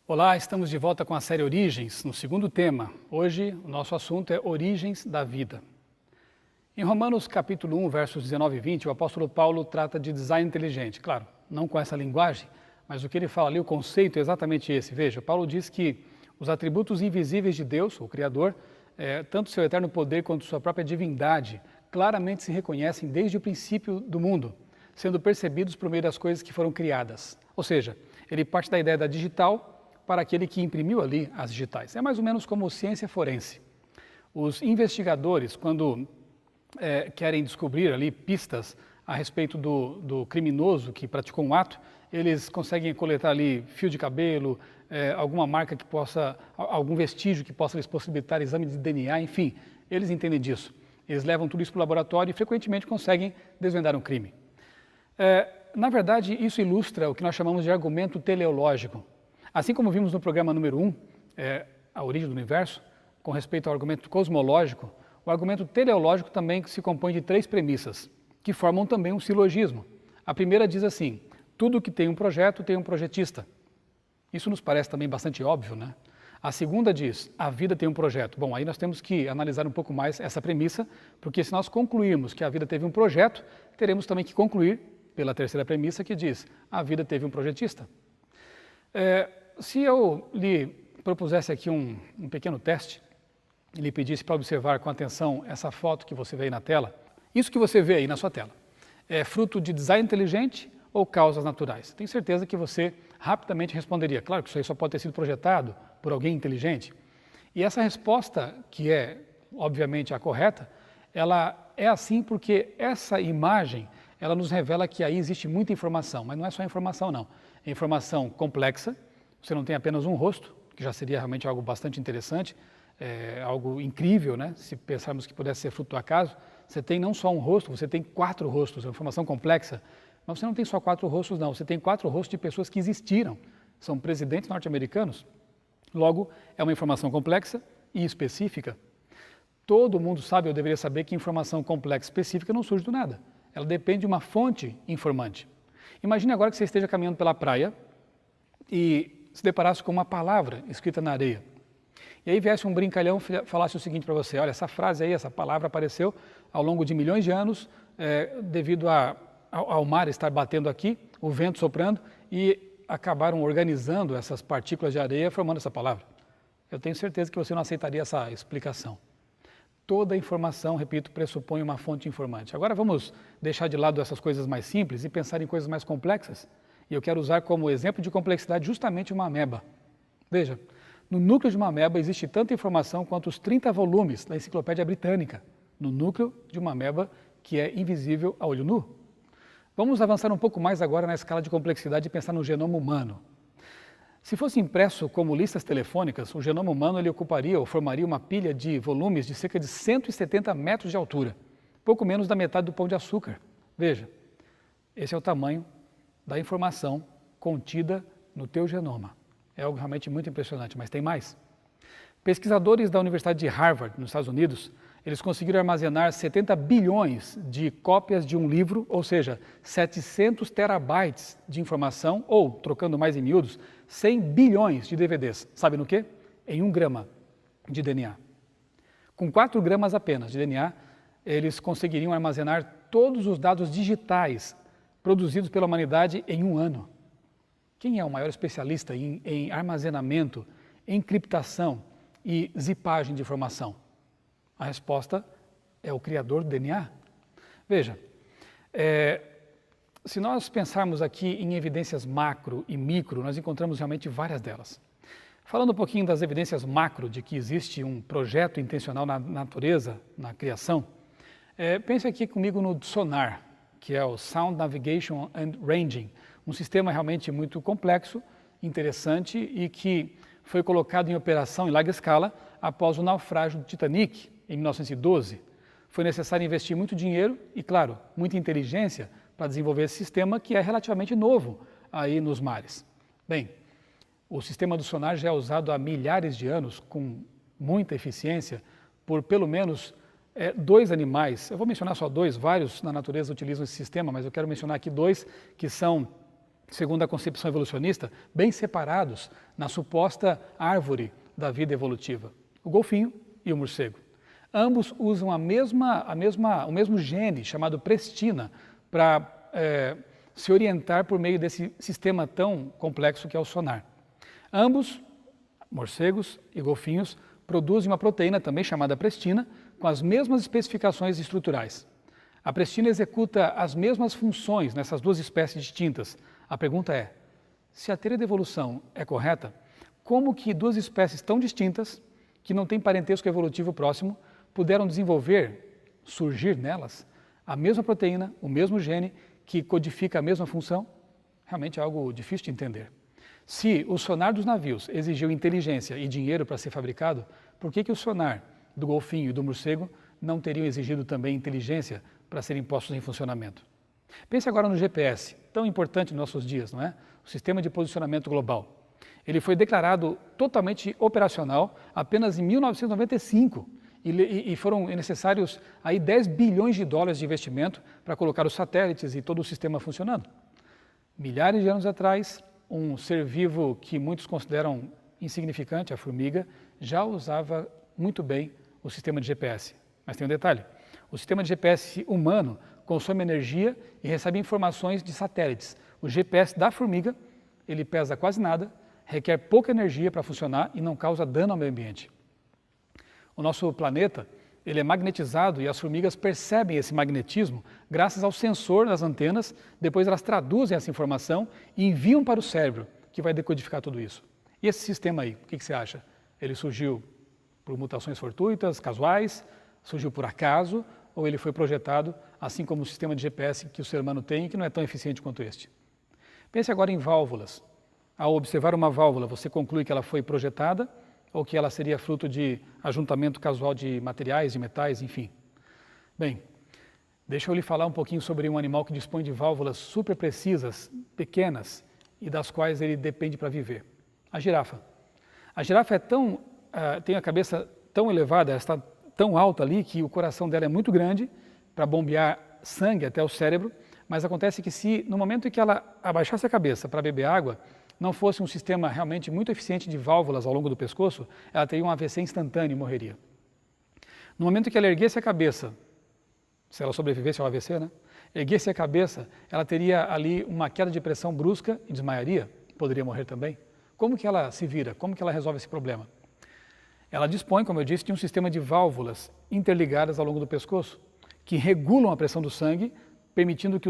Olá, estamos de volta com a série Origens, no segundo tema. Hoje, o nosso assunto é Origens da Vida. Em Romanos capítulo 1, versos 19 e 20, o apóstolo Paulo trata de design inteligente. Claro, não com essa linguagem, mas o que ele fala ali, o conceito é exatamente esse. Veja, Paulo diz que os atributos invisíveis de Deus, o Criador, tanto seu eterno poder quanto sua própria divindade, claramente se reconhecem desde o princípio do mundo, sendo percebidos por meio das coisas que foram criadas. Ou seja, ele parte da ideia da digital para aquele que imprimiu ali as digitais. É mais ou menos como ciência forense. Os investigadores, quando querem descobrir ali pistas a respeito do criminoso que praticou um ato, eles conseguem coletar ali fio de cabelo, alguma marca que possa, algum vestígio que possa lhes possibilitar exame de DNA, enfim, eles entendem disso. Eles levam tudo isso para o laboratório e frequentemente conseguem desvendar um crime. Na verdade, isso ilustra o que nós chamamos de argumento teleológico. Assim como vimos no programa número 1, a origem do universo, com respeito ao argumento cosmológico, o argumento teleológico também se compõe de 3 premissas, que formam também um silogismo. A primeira diz assim: tudo que tem um projeto tem um projetista. Isso nos parece também bastante óbvio, né? A segunda diz: a vida tem um projeto. Bom, aí nós temos que analisar um pouco mais essa premissa, porque se nós concluirmos que a vida teve um projeto, teremos também que concluir pela terceira premissa que diz: a vida teve um projetista. Se eu lhe propusesse aqui um pequeno teste, e lhe pedisse para observar com atenção essa foto que você vê aí na tela, isso que você vê aí na sua tela, é fruto de design inteligente ou causas naturais? Tenho certeza que você rapidamente responderia: claro que isso aí só pode ter sido projetado por alguém inteligente. E essa resposta, que é obviamente a correta, ela é assim porque essa imagem, ela nos revela que aí existe muita informação, mas não é só informação não, é informação complexa. Você não tem apenas um rosto, que já seria realmente algo bastante interessante, algo incrível, né? Se pensarmos que pudesse ser fruto do acaso. Você tem não só um rosto, você tem 4 rostos, é uma informação complexa. Mas você não tem só 4 rostos não, você tem 4 rostos de pessoas que existiram, são presidentes norte-americanos. Logo, é uma informação complexa e específica. Todo mundo sabe, ou deveria saber, que informação complexa e específica não surge do nada. Ela depende de uma fonte informante. Imagine agora que você esteja caminhando pela praia e se deparasse com uma palavra escrita na areia. E aí viesse um brincalhão e falasse o seguinte para você: olha, essa frase aí, essa palavra apareceu ao longo de milhões de anos, devido ao mar estar batendo aqui, o vento soprando, e acabaram organizando essas partículas de areia formando essa palavra. Eu tenho certeza que você não aceitaria essa explicação. Toda informação, repito, pressupõe uma fonte informante. Agora vamos deixar de lado essas coisas mais simples e pensar em coisas mais complexas. E eu quero usar como exemplo de complexidade justamente uma ameba. Veja, no núcleo de uma ameba existe tanta informação quanto os 30 volumes da Enciclopédia Britânica, no núcleo de uma ameba que é invisível a olho nu. Vamos avançar um pouco mais agora na escala de complexidade e pensar no genoma humano. Se fosse impresso como listas telefônicas, o genoma humano ele ocuparia ou formaria uma pilha de volumes de cerca de 170 metros de altura, pouco menos da metade do pão de açúcar. Veja, esse é o tamanho da informação contida no teu genoma. É algo realmente muito impressionante, mas tem mais. Pesquisadores da Universidade de Harvard, nos Estados Unidos, eles conseguiram armazenar 70 bilhões de cópias de um livro, ou seja, 700 terabytes de informação, ou, trocando mais em miúdos, 100 bilhões de DVDs. Sabe no quê? Em 1 grama de DNA. Com 4 gramas apenas de DNA, eles conseguiriam armazenar todos os dados digitais produzidos pela humanidade em 1 ano. Quem é o maior especialista em armazenamento, encriptação e zipagem de informação? A resposta é o criador do DNA. Veja, se nós pensarmos aqui em evidências macro e micro, nós encontramos realmente várias delas. Falando um pouquinho das evidências macro de que existe um projeto intencional na natureza, na criação, pense aqui comigo no sonar, que é o Sound Navigation and Ranging, um sistema realmente muito complexo, interessante e que foi colocado em operação em larga escala após o naufrágio do Titanic, em 1912. Foi necessário investir muito dinheiro e, claro, muita inteligência para desenvolver esse sistema que é relativamente novo aí nos mares. Bem, o sistema do sonar já é usado há milhares de anos com muita eficiência por pelo menos 2 animais. Eu vou mencionar só 2, vários na natureza utilizam esse sistema, mas eu quero mencionar aqui 2 que são segundo a concepção evolucionista, bem separados na suposta árvore da vida evolutiva, o golfinho e o morcego. Ambos usam o mesmo gene chamado prestina para se orientar por meio desse sistema tão complexo que é o sonar. Ambos, morcegos e golfinhos, produzem uma proteína também chamada prestina, com as mesmas especificações estruturais. A prestina executa as mesmas funções nessas duas espécies distintas. A pergunta é, se a teoria da evolução é correta, como que duas espécies tão distintas, que não têm parentesco evolutivo próximo, puderam surgir nelas, a mesma proteína, o mesmo gene, que codifica a mesma função? Realmente é algo difícil de entender. Se o sonar dos navios exigiu inteligência e dinheiro para ser fabricado, por que o sonar do golfinho e do morcego não teriam exigido também inteligência para serem postos em funcionamento? Pense agora no GPS, tão importante nos nossos dias, não é? O Sistema de Posicionamento Global. Ele foi declarado totalmente operacional apenas em 1995 e foram necessários aí 10 bilhões de dólares de investimento para colocar os satélites e todo o sistema funcionando. Milhares de anos atrás, um ser vivo que muitos consideram insignificante, a formiga, já usava muito bem o sistema de GPS. Mas tem um detalhe, o sistema de GPS humano consome energia e recebe informações de satélites. O GPS da formiga, ele pesa quase nada, requer pouca energia para funcionar e não causa dano ao meio ambiente. O nosso planeta, ele é magnetizado e as formigas percebem esse magnetismo graças ao sensor das antenas, depois elas traduzem essa informação e enviam para o cérebro, que vai decodificar tudo isso. E esse sistema aí, o que você acha? Ele surgiu por mutações fortuitas, casuais, surgiu por acaso, ou ele foi projetado, assim como o sistema de GPS que o ser humano tem, que não é tão eficiente quanto este? Pense agora em válvulas. Ao observar uma válvula, você conclui que ela foi projetada ou que ela seria fruto de ajuntamento casual de materiais, de metais, enfim. Bem, deixa eu lhe falar um pouquinho sobre um animal que dispõe de válvulas super precisas, pequenas, e das quais ele depende para viver. A girafa. A girafa tem a cabeça tão elevada, ela está tão alta ali que o coração dela é muito grande para bombear sangue até o cérebro, mas acontece que se no momento em que ela abaixasse a cabeça para beber água, não fosse um sistema realmente muito eficiente de válvulas ao longo do pescoço, ela teria um AVC instantâneo e morreria. No momento em que ela erguesse a cabeça, se ela sobrevivesse ao AVC, né? Erguesse a cabeça, ela teria ali uma queda de pressão brusca e desmaiaria, poderia morrer também. Como que ela se vira? Como que ela resolve esse problema? Ela dispõe, como eu disse, de um sistema de válvulas interligadas ao longo do pescoço, que regulam a pressão do sangue, permitindo que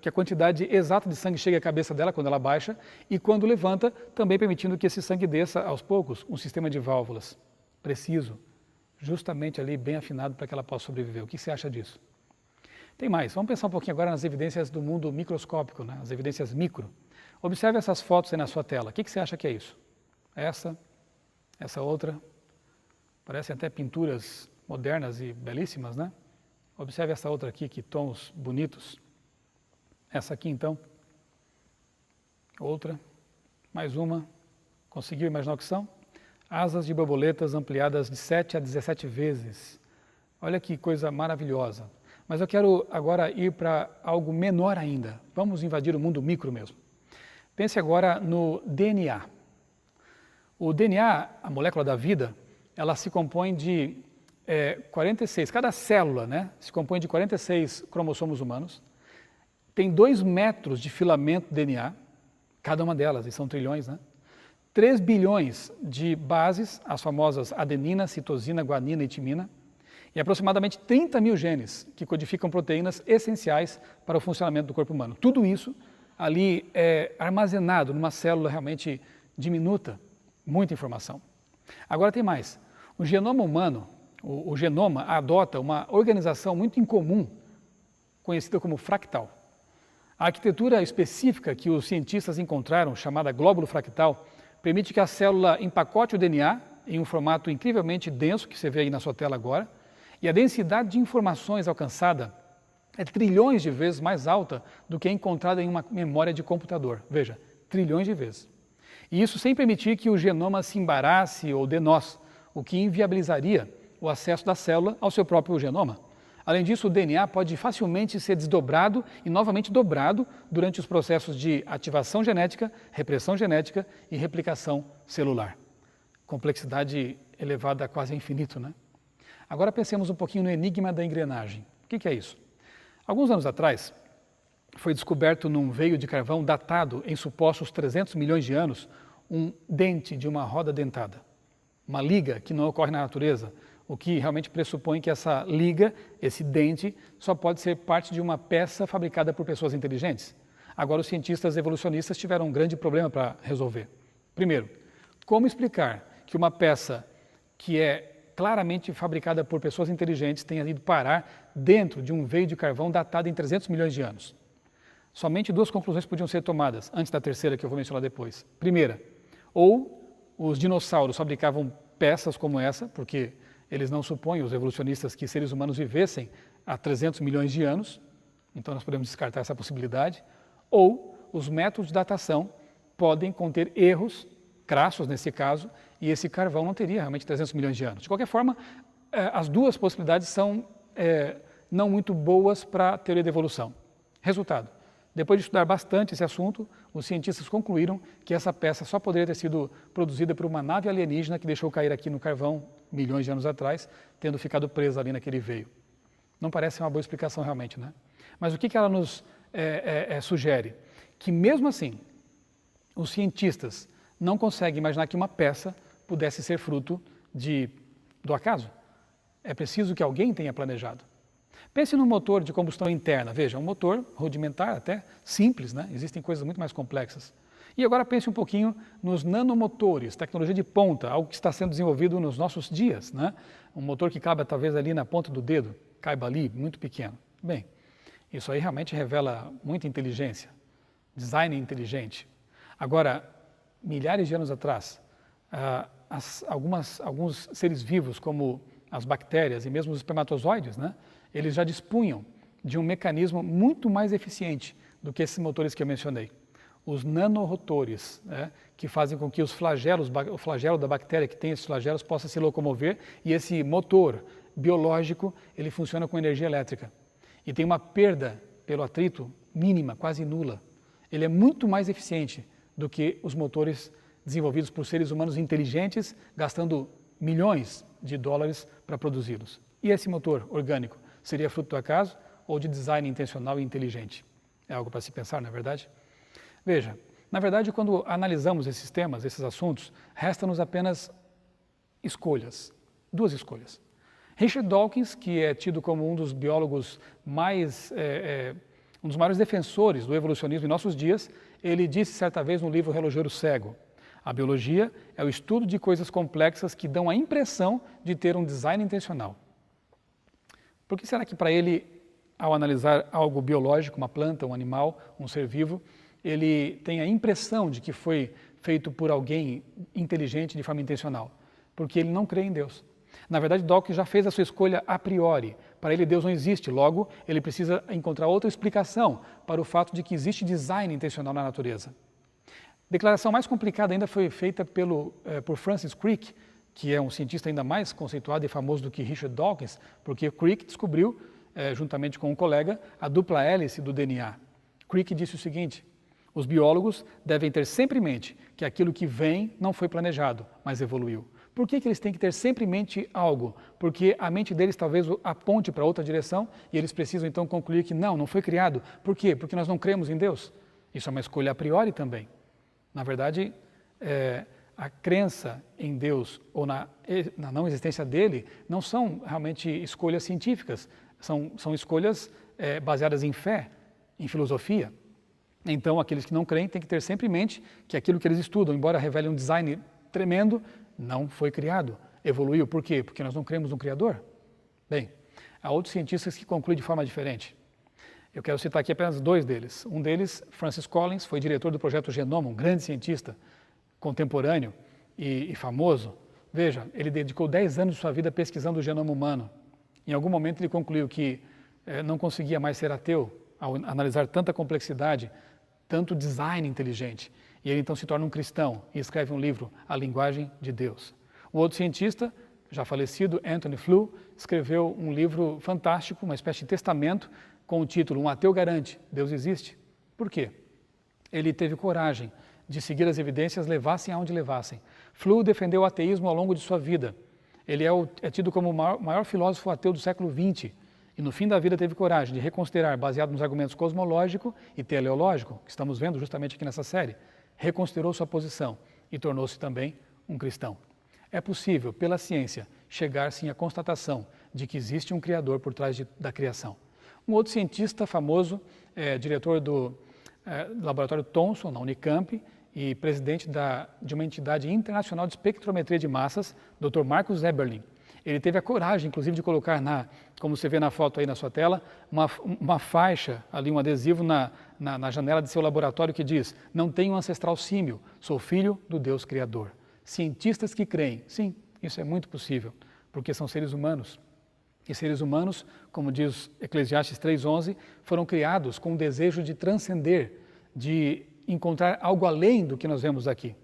a quantidade exata de sangue chegue à cabeça dela quando ela baixa e quando levanta, também permitindo que esse sangue desça aos poucos, um sistema de válvulas preciso, justamente ali bem afinado para que ela possa sobreviver. O que você acha disso? Tem mais, vamos pensar um pouquinho agora nas evidências do mundo microscópico, né? As evidências micro. Observe essas fotos aí na sua tela, o que você acha que é isso? Essa outra, parecem até pinturas modernas e belíssimas, né? Observe essa outra aqui, que tons bonitos. Essa aqui, então. Outra. Mais uma. Conseguiu imaginar o que são? Asas de borboletas ampliadas de 7 a 17 vezes. Olha que coisa maravilhosa. Mas eu quero agora ir para algo menor ainda. Vamos invadir o mundo micro mesmo. Pense agora no DNA. O DNA, a molécula da vida, ela se compõe de 46, cada célula, né, se compõe de 46 cromossomos humanos, tem 2 metros de filamento DNA, cada uma delas, e são trilhões, né? 3 bilhões de bases, as famosas adenina, citosina, guanina e timina, e aproximadamente 30 mil genes que codificam proteínas essenciais para o funcionamento do corpo humano. Tudo isso ali é armazenado numa célula realmente diminuta, muita informação. Agora tem mais, o genoma humano, o genoma adota uma organização muito incomum, conhecida como fractal. A arquitetura específica que os cientistas encontraram, chamada glóbulo fractal, permite que a célula empacote o DNA em um formato incrivelmente denso, que você vê aí na sua tela agora, e a densidade de informações alcançada é trilhões de vezes mais alta do que é encontrada em uma memória de computador. Veja, trilhões de vezes. E isso sem permitir que o genoma se embarace ou dê nós, o que inviabilizaria o acesso da célula ao seu próprio genoma. Além disso, o DNA pode facilmente ser desdobrado e novamente dobrado durante os processos de ativação genética, repressão genética e replicação celular. Complexidade elevada quase a infinito, né? Agora pensemos um pouquinho no enigma da engrenagem. O que é isso? Alguns anos atrás, foi descoberto num veio de carvão datado em supostos 300 milhões de anos um dente de uma roda dentada. Uma liga que não ocorre na natureza, o que realmente pressupõe que essa liga, esse dente, só pode ser parte de uma peça fabricada por pessoas inteligentes. Agora, os cientistas evolucionistas tiveram um grande problema para resolver. Primeiro, como explicar que uma peça que é claramente fabricada por pessoas inteligentes tenha ido parar dentro de um veio de carvão datado em 300 milhões de anos? Somente duas conclusões podiam ser tomadas, antes da terceira que eu vou mencionar depois. Primeira, ou os dinossauros fabricavam peças como essa, porque eles não supõem, os evolucionistas, que seres humanos vivessem há 300 milhões de anos, então nós podemos descartar essa possibilidade, ou os métodos de datação podem conter erros, crassos nesse caso, e esse carvão não teria realmente 300 milhões de anos. De qualquer forma, as duas possibilidades são não muito boas para a teoria da evolução. Resultado, depois de estudar bastante esse assunto, os cientistas concluíram que essa peça só poderia ter sido produzida por uma nave alienígena que deixou cair aqui no carvão milhões de anos atrás, tendo ficado presa ali naquele veio. Não parece uma boa explicação realmente, né? Mas o que ela nos sugere? Que mesmo assim, os cientistas não conseguem imaginar que uma peça pudesse ser fruto do acaso. É preciso que alguém tenha planejado. Pense num motor de combustão interna. Veja, um motor rudimentar, até simples, né? Existem coisas muito mais complexas. E agora pense um pouquinho nos nanomotores, tecnologia de ponta, algo que está sendo desenvolvido nos nossos dias, né? Um motor que cabe talvez ali na ponta do dedo, caiba ali, muito pequeno. Bem, isso aí realmente revela muita inteligência, design inteligente. Agora, milhares de anos atrás, alguns seres vivos, como as bactérias e mesmo os espermatozoides, né? Eles já dispunham de um mecanismo muito mais eficiente do que esses motores que eu mencionei. Os nanorotores, né, que fazem com que o flagelo da bactéria que tem esses flagelos possa se locomover, e esse motor biológico, ele funciona com energia elétrica. E tem uma perda pelo atrito mínima, quase nula. Ele é muito mais eficiente do que os motores desenvolvidos por seres humanos inteligentes, gastando milhões de dólares para produzi-los. E esse motor orgânico seria fruto do acaso ou de design intencional e inteligente? É algo para se pensar, não é verdade? Veja, na verdade, quando analisamos esses temas, esses assuntos, resta-nos apenas escolhas, duas escolhas. Richard Dawkins, que é tido como um dos biólogos um dos maiores defensores do evolucionismo em nossos dias, ele disse certa vez no livro Relojoeiro Cego: a biologia é o estudo de coisas complexas que dão a impressão de ter um design intencional. Por que será que para ele, ao analisar algo biológico, uma planta, um animal, um ser vivo, ele tem a impressão de que foi feito por alguém inteligente de forma intencional? Porque ele não crê em Deus. Na verdade, Dawkins já fez a sua escolha a priori. Para ele, Deus não existe. Logo, ele precisa encontrar outra explicação para o fato de que existe design intencional na natureza. A declaração mais complicada ainda foi feita por Francis Crick, que é um cientista ainda mais conceituado e famoso do que Richard Dawkins, porque Crick descobriu, juntamente com um colega, a dupla hélice do DNA. Crick disse o seguinte: os biólogos devem ter sempre em mente que aquilo que vem não foi planejado, mas evoluiu. Por que eles têm que ter sempre em mente algo? Porque a mente deles talvez aponte para outra direção e eles precisam então concluir que não foi criado. Por quê? Porque nós não cremos em Deus. Isso é uma escolha a priori também. Na verdade, a crença em Deus ou na não existência dele não são realmente escolhas científicas, são escolhas baseadas em fé, em filosofia. Então, aqueles que não creem têm que ter sempre em mente que aquilo que eles estudam, embora revele um design tremendo, não foi criado, evoluiu. Por quê? Porque nós não cremos no Criador? Bem, há outros cientistas que concluem de forma diferente. Eu quero citar aqui apenas dois deles. Um deles, Francis Collins, foi diretor do projeto Genoma, um grande cientista contemporâneo e famoso. Veja, ele dedicou 10 anos de sua vida pesquisando o genoma humano. Em algum momento ele concluiu que não conseguia mais ser ateu ao analisar tanta complexidade, tanto design inteligente. E ele então se torna um cristão e escreve um livro, A Linguagem de Deus. O outro cientista, já falecido Anthony Flew, escreveu um livro fantástico, uma espécie de testamento, com o título Um Ateu Garante, Deus Existe. Por quê? Ele teve coragem de seguir as evidências, levassem aonde levassem. Flew defendeu o ateísmo ao longo de sua vida. Ele é tido como o maior filósofo ateu do século XX. E no fim da vida teve coragem de reconsiderar, baseado nos argumentos cosmológico e teleológico, que estamos vendo justamente aqui nessa série, reconsiderou sua posição e tornou-se também um cristão. É possível, pela ciência, chegar sim à constatação de que existe um Criador por trás da criação. Um outro cientista famoso, diretor do laboratório Thomson, na Unicamp, e presidente de uma entidade internacional de espectrometria de massas, Dr. Marcus Eberlin. Ele teve a coragem, inclusive, de colocar, como você vê na foto aí na sua tela, uma faixa, ali um adesivo na janela de seu laboratório que diz: não tenho um ancestral símio, sou filho do Deus Criador. Cientistas que creem, sim, isso é muito possível, porque são seres humanos. E seres humanos, como diz Eclesiastes 3:11, foram criados com o desejo de transcender, de encontrar algo além do que nós vemos aqui.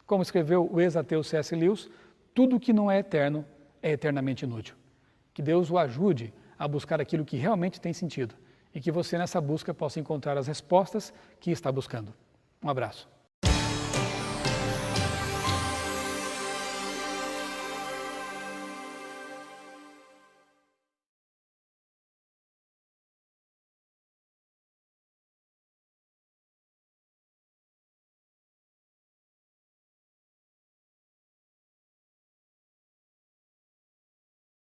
Como escreveu o ex-ateu C.S. Lewis, tudo que não é eterno é eternamente inútil. Que Deus o ajude a buscar aquilo que realmente tem sentido e que você nessa busca possa encontrar as respostas que está buscando. Um abraço.